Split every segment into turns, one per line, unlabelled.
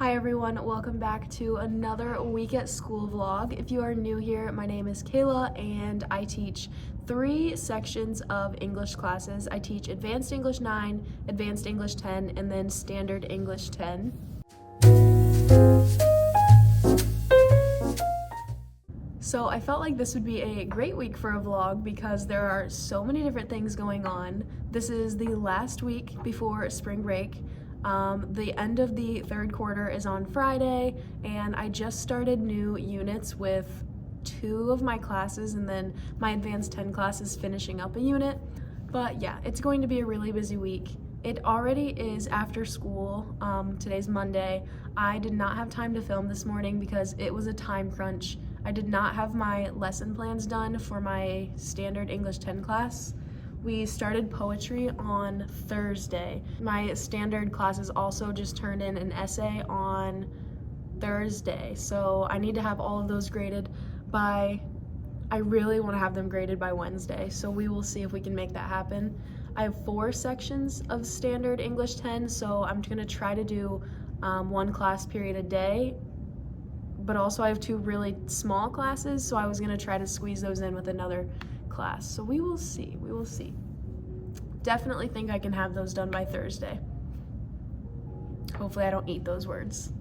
Hi everyone, welcome back to another week at school vlog. If you are new here, my name is Kayla and I teach 3 sections of English classes. I teach Advanced English 9, Advanced English 10, and then Standard English 10. So I felt like this would be a great week for a vlog because there are so many different things going on. This is the last week before spring break. The end of the third quarter is on Friday, and I just started new units with 2 of my classes, and then my Advanced 10 class is finishing up a unit. But yeah, it's going to be a really busy week. It already is after school. Today's Monday. I did not have time to film this morning because it was a time crunch. I did not have my lesson plans done for my Standard English 10 class. We started poetry on Thursday. My standard classes also just turned in an essay on Thursday, so I need to have all of those graded by, I really want to have them graded by Wednesday, so we will see if we can make that happen. I have 4 sections of Standard English 10, so I'm going to try to do 1 class period a day, but also I have 2 really small classes, so I was going to try to squeeze those in with another class. So we will see. Definitely think I can have those done by Thursday. Hopefully I don't eat those words.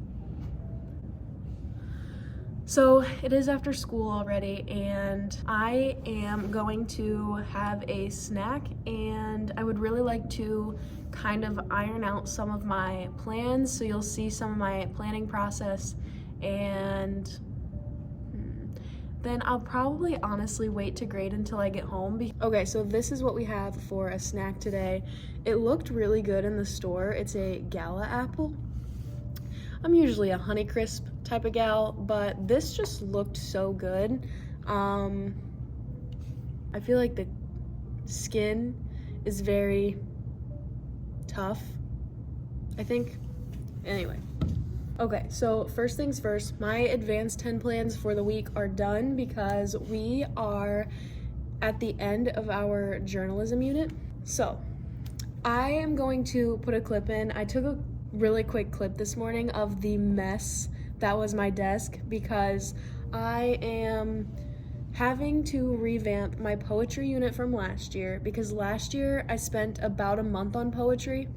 So it is after school already, and I am going to have a snack, and I would really like to kind of iron out some of my plans, so you'll see some of my planning process, and then I'll probably honestly wait to grade until I get home. Okay, so this is what we have for a snack today. It looked really good in the store. It's a Gala apple. I'm usually a Honeycrisp type of gal, but this just looked so good. I feel like the skin is very tough, I think. Anyway. Okay, so first things first, my Advanced 10 plans for the week are done because we are at the end of our journalism unit. So I am going to put a clip in. I took a really quick clip this morning of the mess that was my desk because I am having to revamp my poetry unit from last year because last year I spent about a month on poetry.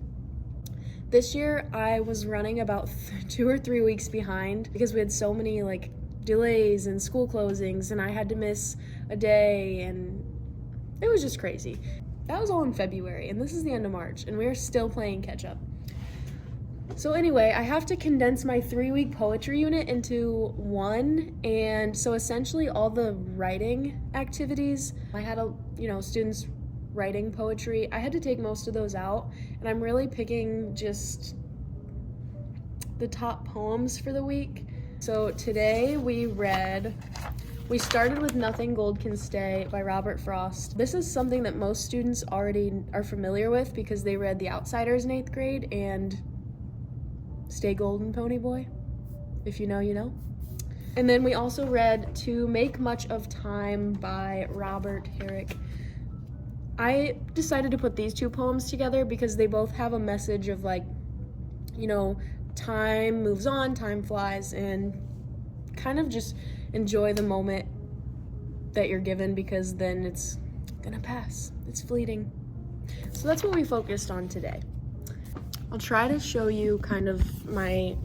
This year, I was running about 2 or 3 weeks behind because we had so many delays and school closings, and I had to miss a day, and it was just crazy. That was all in February, and this is the end of March, and we are still playing catch up. So anyway, I have to condense my 3-week poetry unit into 1, and so essentially all the writing activities, I had students writing poetry. I had to take most of those out, and I'm really picking just the top poems for the week. So today we started with Nothing Gold Can Stay by Robert Frost. This is something that most students already are familiar with because they read The Outsiders in 8th grade and Stay Golden, Pony Boy. If you know, you know. And then we also read To Make Much of Time by Robert Herrick. I decided to put these 2 poems together because they both have a message of time moves on, time flies, and kind of just enjoy the moment that you're given because then it's gonna pass. It's fleeting. So that's what we focused on today. I'll try to show you kind of I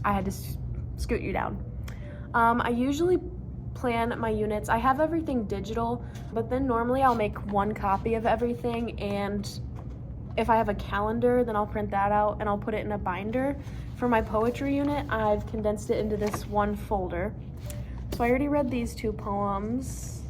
had to scoot you down. I usually plan my units. I have everything digital, but then normally I'll make 1 copy of everything, and if I have a calendar, then I'll print that out and I'll put it in a binder. For my poetry unit, I've condensed it into this 1 folder. So I already read these 2 poems.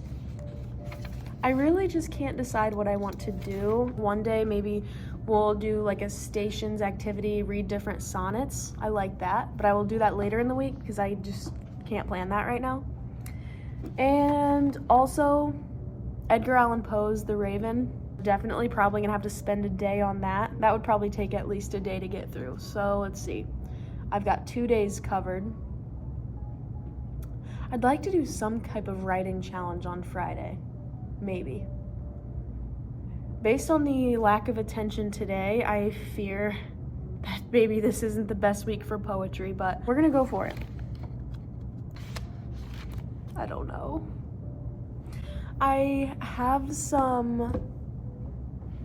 I really just can't decide what I want to do. One day maybe we'll do a stations activity, read different sonnets. I like that, but I will do that later in the week because I just can't plan that right now. And also Edgar Allan Poe's The Raven. Definitely probably gonna have to spend a day on that. That would probably take at least a day to get through. So let's see. I've got 2 days covered. I'd like to do some type of writing challenge on Friday. Maybe. Based on the lack of attention today, I fear maybe this isn't the best week for poetry, but we're gonna go for it. I don't know. I have some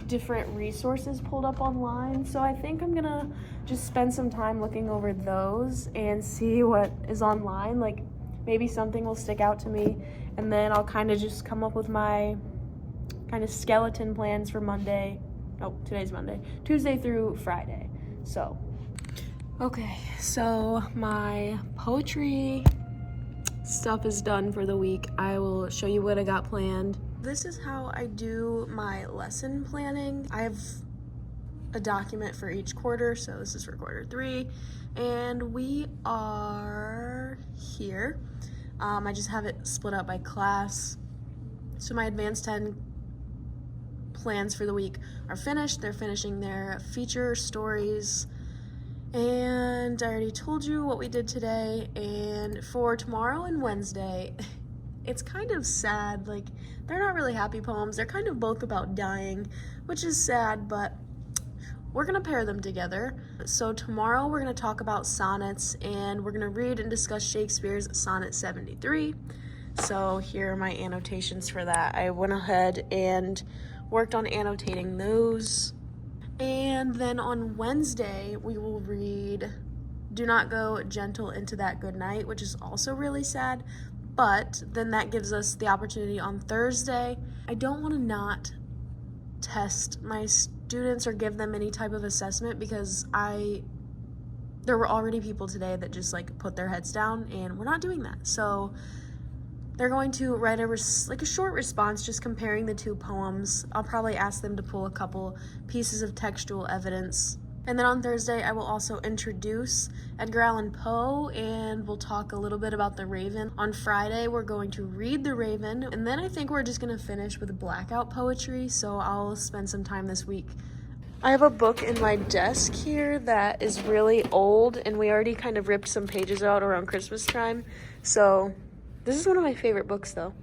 different resources pulled up online, so I think I'm gonna just spend some time looking over those and see what is online. Like, maybe something will stick out to me, and then I'll kind of just come up with my kind of skeleton plans for Monday. Oh, today's Monday. Tuesday through Friday. So, okay, so my poetry stuff is done for the week. I will show you what I got planned. This is how I do my lesson planning. I have a document for each quarter, so this is for quarter 3, and we are here. I just have it split up by class. So my advanced 10 plans for the week are finished. They're finishing their feature stories, and I already told you what we did today. And for tomorrow and Wednesday, it's kind of sad. Like, they're not really happy poems. They're kind of both about dying, which is sad, but we're gonna pair them together. So tomorrow we're gonna talk about sonnets, and we're gonna read and discuss Shakespeare's Sonnet 73. So here are my annotations for that. I went ahead and worked on annotating those. And then on Wednesday, we will read Do Not Go Gentle Into That Good Night, which is also really sad, but then that gives us the opportunity on Thursday. I don't want to not test my students or give them any type of assessment, because there were already people today that just like put their heads down, and we're not doing that. So they're going to write a short response just comparing the two poems. I'll probably ask them to pull a couple pieces of textual evidence. And then on Thursday, I will also introduce Edgar Allan Poe, and we'll talk a little bit about The Raven. On Friday, we're going to read The Raven, and then I think we're just gonna finish with blackout poetry, so I'll spend some time this week. I have a book in my desk here that is really old, and we already kind of ripped some pages out around Christmas time, so this is one of my favorite books though.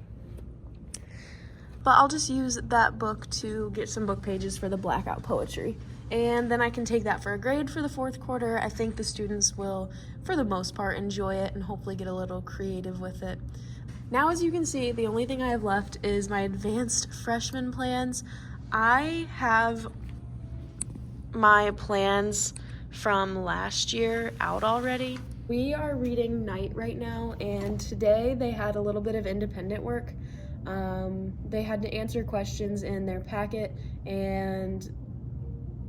But I'll just use that book to get some book pages for the blackout poetry. And then I can take that for a grade for the 4th quarter. I think the students will, for the most part, enjoy it and hopefully get a little creative with it. Now, as you can see, the only thing I have left is my advanced freshman plans. I have my plans from last year out already. We are reading Night right now, and today they had a little bit of independent work. They had to answer questions in their packet, and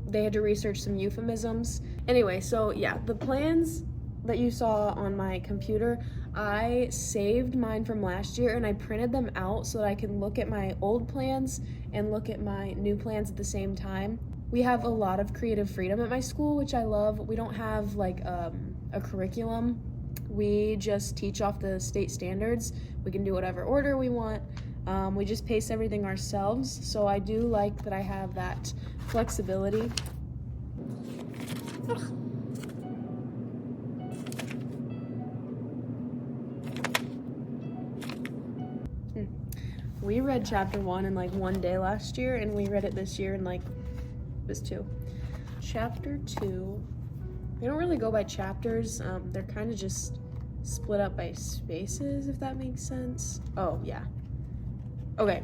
they had to research some euphemisms. Anyway, so yeah, the plans that you saw on my computer, I saved mine from last year and I printed them out so that I can look at my old plans and look at my new plans at the same time. We have a lot of creative freedom at my school, which I love. We don't have like a curriculum. We just teach off the state standards. We can do whatever order we want. We just pace everything ourselves, so I do like that I have that flexibility. We read chapter 1 in like one day last year, and we read it this year in like, it was 2. Chapter 2, they don't really go by chapters. They're kind of just split up by spaces, if that makes sense. Oh, yeah. Okay,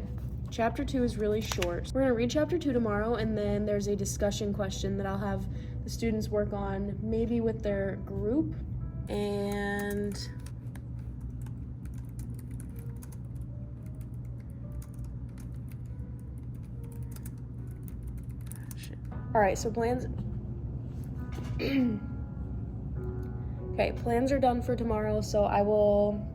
chapter 2 is really short. We're gonna read chapter 2 tomorrow, and then there's a discussion question that I'll have the students work on, maybe with their group. And all right, so plans. Okay, plans are done for tomorrow, so I will,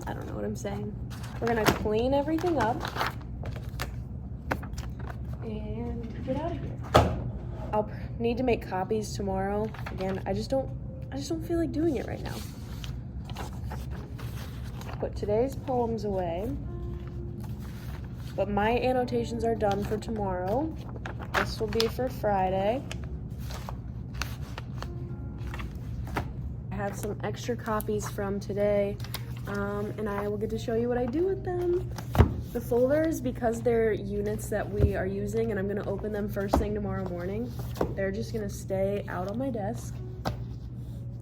I don't know what I'm saying. We're gonna clean everything up and get out of here. I'll need to make copies tomorrow. Again, I just don't feel like doing it right now. Put today's poems away. But my annotations are done for tomorrow. This will be for Friday. I have some extra copies from today, and I will get to show you what I do with them. The folders, because they're units that we are using and I'm gonna open them first thing tomorrow morning, they're just gonna stay out on my desk.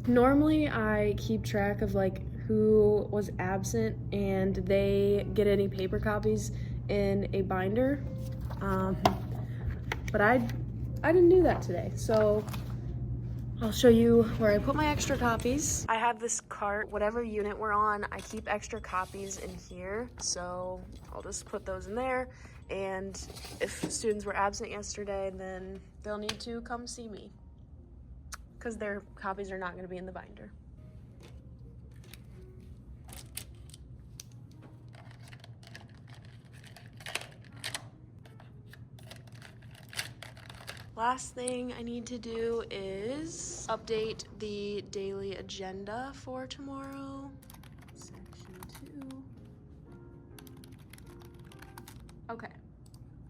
Normally I keep track of like who was absent and they get any paper copies in a binder, but I didn't do that today, so I'll show you where I put my extra copies. I have this cart, whatever unit we're on, I keep extra copies in here, so I'll just put those in there, and if students were absent yesterday, then they'll need to come see me because their copies are not going to be in the binder. Last thing I need to do is update the daily agenda for tomorrow. Section 2. Okay.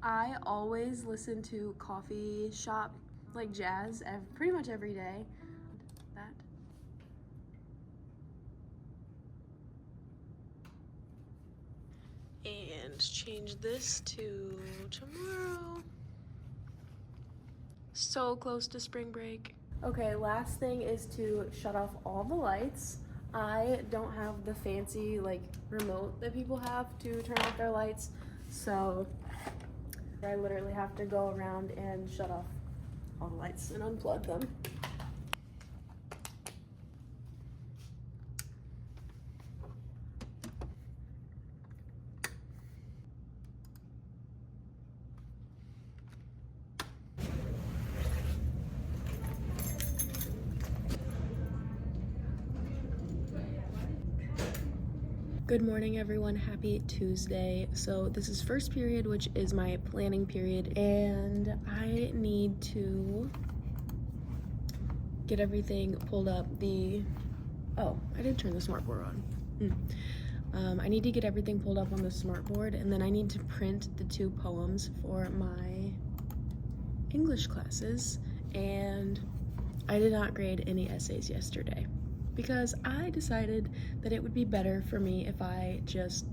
I always listen to coffee shop, like jazz, pretty much every day. That. And change this to tomorrow. So close to spring break. Okay, last thing is to shut off all the lights. I don't have the fancy like remote that people have to turn off their lights, so I literally have to go around and shut off all the lights and unplug them. Good morning, everyone. Happy Tuesday. So this is first period, which is my planning period, and I need to get everything pulled up. Oh, I did turn the smartboard on. I need to get everything pulled up on the smartboard, and then I need to print the 2 poems for my English classes, and I did not grade any essays yesterday, because I decided that it would be better for me if I just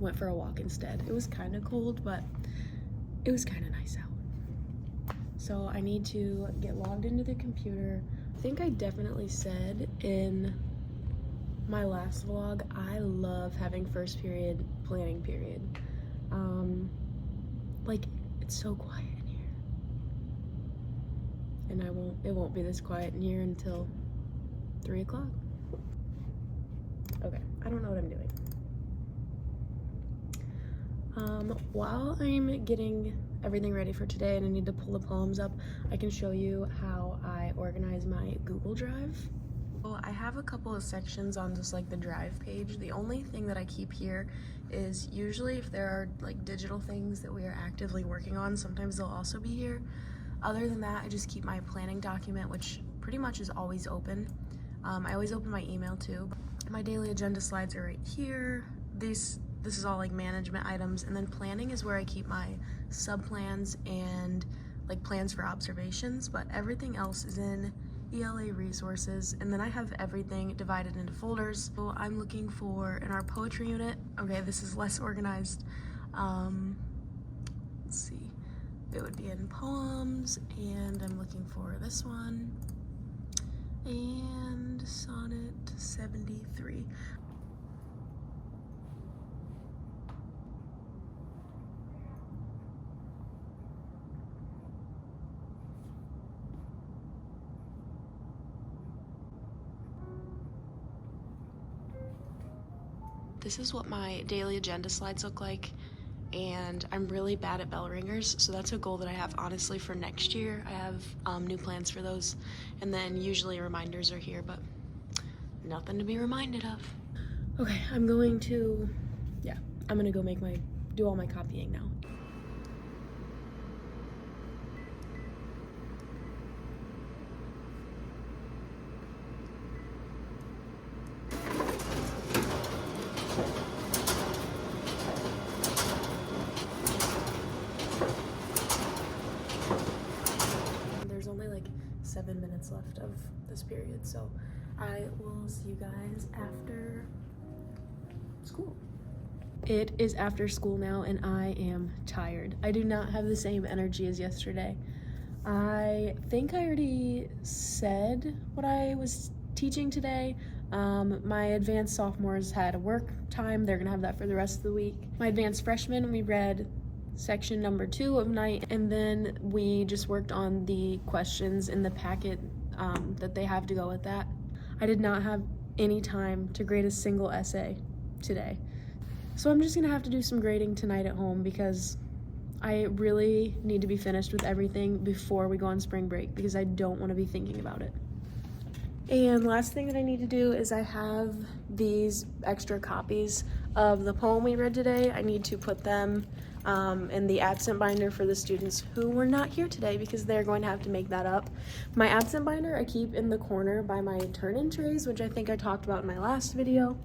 went for a walk instead. It was kind of cold, but it was kind of nice out. So I need to get logged into the computer. I think I definitely said in my last vlog, I love having first period planning period. Like, it's so quiet in here. And it won't be this quiet in here until 3 o'clock. Okay, I don't know what I'm doing. While I'm getting everything ready for today and I need to pull the poems up, I can show you how I organize my Google Drive. Well, I have a couple of sections on just like the Drive page. The only thing that I keep here is usually if there are like digital things that we are actively working on, sometimes they'll also be here. Other than that, I just keep my planning document, which pretty much is always open. I always open my email too. My daily agenda slides are right here. This is all like management items, and then planning is where I keep my sub-plans and like plans for observations, but everything else is in ELA resources, and then I have everything divided into folders. So I'm looking for, in our poetry unit, okay, this is less organized. Let's see, it would be in poems, and I'm looking for this one, and sonnet 73. This is what my daily agenda slides look like, and I'm really bad at bell ringers, so that's a goal that I have honestly for next year. I have new plans for those, and then usually reminders are here, but nothing to be reminded of. Okay, I'm gonna go do all my copying now. There's only like 7 minutes left of this period, so I will see you guys after school. It is after school now and I am tired. I do not have the same energy as yesterday. I think I already said what I was teaching today. My advanced sophomores had a work time. They're gonna have that for the rest of the week. My advanced freshmen, we read section number 2 of night, and then we just worked on the questions in the packet that they have to go with that. I did not have any time to grade a single essay today. So I'm just gonna have to do some grading tonight at home because I really need to be finished with everything before we go on spring break because I don't want to be thinking about it. And last thing that I need to do is I have these extra copies of the poem we read today. I need to put them in the absent binder for the students who were not here today because they're going to have to make that up. My absent binder I keep in the corner by my turn-in trays, which I think I talked about in my last video.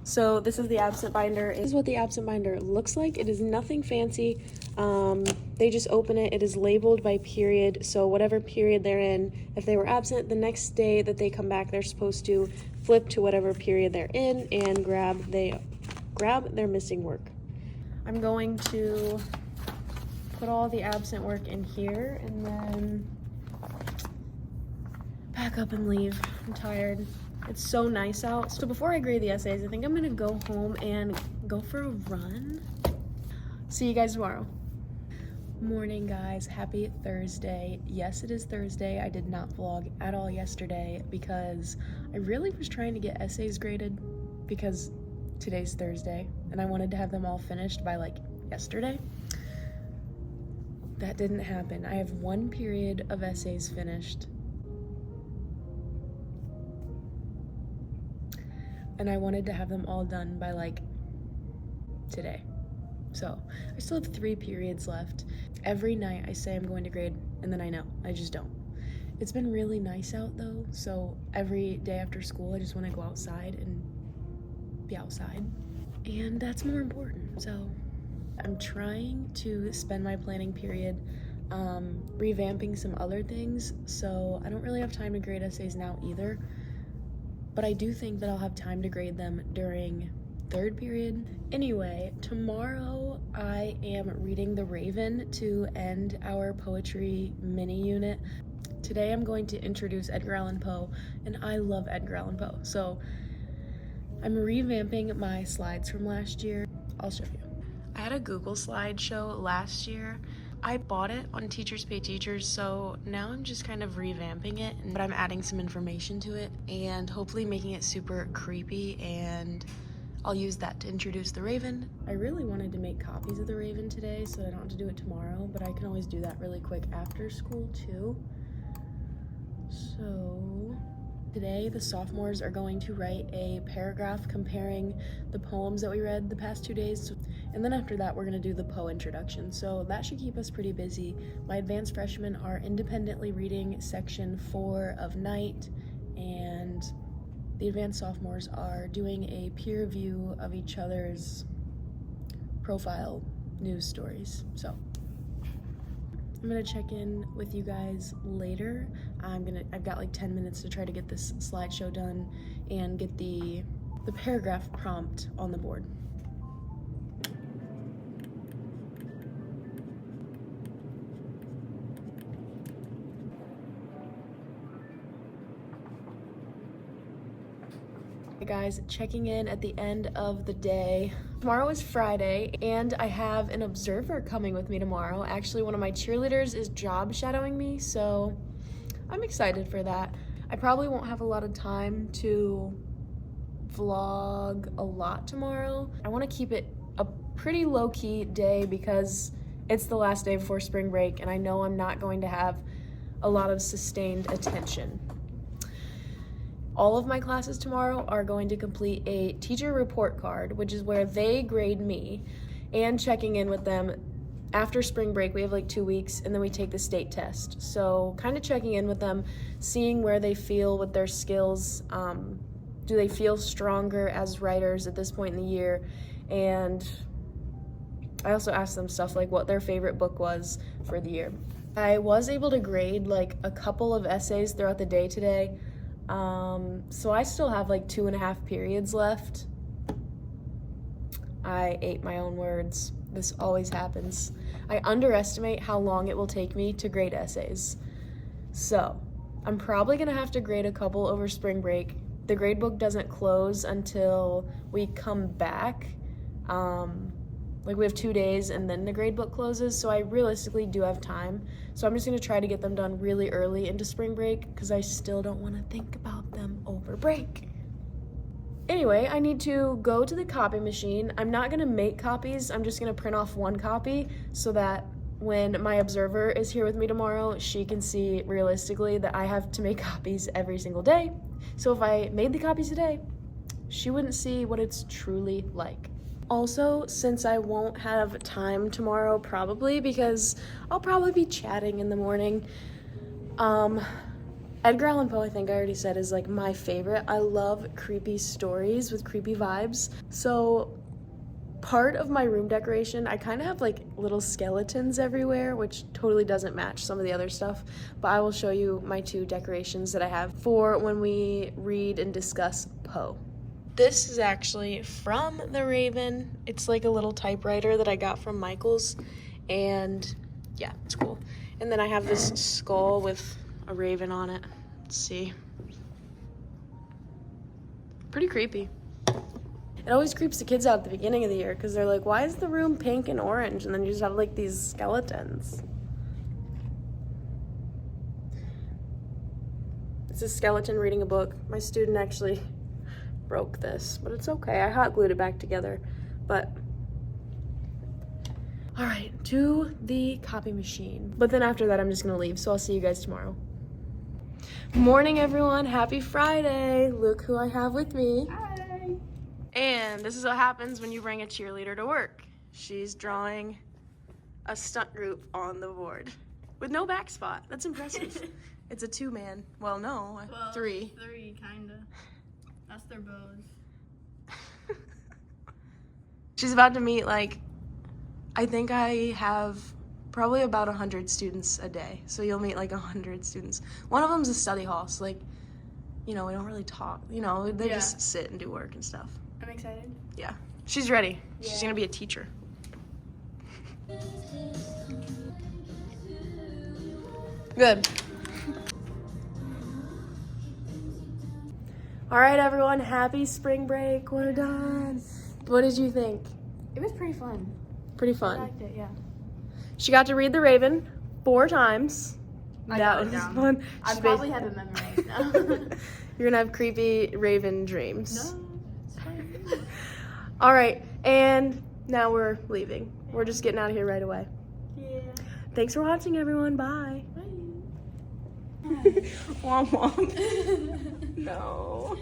So this is the absent binder. This is what the absent binder looks like. It is nothing fancy. They just open it. It is labeled by period. So whatever period they're in, if they were absent, the next day that they come back, they're supposed to flip to whatever period they're in and grab their missing work. I'm going to put all the absent work in here and then pack up and leave. I'm tired. It's so nice out. So before I grade the essays, I think I'm gonna go home and go for a run. See you guys tomorrow. Morning, guys. Happy Thursday. Yes, it is Thursday. I did not vlog at all yesterday because I really was trying to get essays graded because today's Thursday and I wanted to have them all finished by like yesterday. That didn't happen. I have one period of essays finished. And I wanted to have them all done by like today. So I still have 3 periods left. Every night I say I'm going to grade and then I know, I just don't. It's been really nice out though, so every day after school I just want to go outside and be outside. And that's more important. So I'm trying to spend my planning period revamping some other things, so I don't really have time to grade essays now either. But I do think that I'll have time to grade them during 3rd period. Anyway, tomorrow I am reading The Raven to end our poetry mini unit. Today I'm going to introduce Edgar Allan Poe, and I love Edgar Allan Poe. So I'm revamping my slides from last year. I'll show you. I had a Google slideshow last year. I bought it on Teachers Pay Teachers, so now I'm just kind of revamping it, but I'm adding some information to it and hopefully making it super creepy, and I'll use that to introduce The Raven. I really wanted to make copies of The Raven today so I don't have to do it tomorrow, but I can always do that really quick after school too. So today the sophomores are going to write a paragraph comparing the poems that we read the past 2 days. And then after that, we're gonna do the Poe introduction. So that should keep us pretty busy. My advanced freshmen are independently reading section 4 of night, and the advanced sophomores are doing a peer review of each other's profile news stories. So I'm gonna check in with you guys later. I've got like 10 minutes to try to get this slideshow done and get the paragraph prompt on the board. Hey guys, checking in at the end of the day. Tomorrow is Friday and I have an observer coming with me tomorrow. Actually, one of my cheerleaders is job shadowing me, so I'm excited for that. I probably won't have a lot of time to vlog a lot tomorrow. I want to keep it a pretty low-key day because it's the last day before spring break and I know I'm not going to have a lot of sustained attention. All of my classes tomorrow are going to complete a teacher report card, which is where they grade me, and checking in with them after spring break. We have like 2 weeks and then we take the state test. So kind of checking in with them, seeing where they feel with their skills. Do they feel stronger as writers at this point in the year? And I also asked them stuff like what their favorite book was for the year. I was able to grade like a couple of essays throughout the day today. So I still have like 2.5 periods left. I ate my own words. This always happens. I underestimate how long it will take me to grade essays. So, I'm probably gonna have to grade a couple over spring break. The grade book doesn't close until we come back. Like we have 2 days and then the grade book closes, so I realistically do have time. So I'm just gonna try to get them done really early into spring break because I still don't wanna think about them over break. Anyway, I need to go to the copy machine. I'm not gonna make copies, I'm just gonna print off one copy so that when my observer is here with me tomorrow, she can see realistically that I have to make copies every single day. So if I made the copies today, she wouldn't see what it's truly like. Also, since I won't have time tomorrow probably because I'll probably be chatting in the morning, Edgar Allan Poe, I think I already said, is like my favorite. I love creepy stories with creepy vibes. So part of my room decoration, I kind of have like little skeletons everywhere, which totally doesn't match some of the other stuff, but I will show you my 2 decorations that I have for when we read and discuss Poe. This is actually from The Raven. It's like a little typewriter that I got from Michael's, and yeah, it's cool. And then I have this skull with a raven on it. Let's see. Pretty creepy. It always creeps the kids out at the beginning of the year because they're like, why is the room pink and orange? And then you just have like these skeletons. It's a skeleton reading a book. My student actually broke this, but it's okay. I hot glued it back together. But all right, to the copy machine. But then after that, I'm just gonna leave, so I'll see you guys tomorrow. Morning, everyone. Happy Friday. Look who I have with me.
Hi.
And this is what happens when you bring a cheerleader to work. She's drawing a stunt group on the board with no back spot. That's impressive. It's a 2-man. Well, no, 3.
3, kinda. That's their bows.
She's about to meet, like, I think I have probably about 100 students a day. So you'll meet like 100 students. One of them's a study hall, so like, you know, we don't really talk. You know, they just sit and do work and stuff.
I'm excited.
Yeah, she's ready.
Yeah.
She's gonna be a teacher. Good. All right, everyone, happy spring break. We're done. What did you think?
It was pretty fun.
Pretty
I
fun.
liked it, yeah.
She got to read The Raven 4 times. That was fun.
I probably have it memorized now.
You're gonna have creepy Raven dreams.
No, it's fine.
All right, and now we're leaving. We're just getting out of here right away.
Yeah.
Thanks for watching, everyone. Bye.
Bye.
Womp womp. No.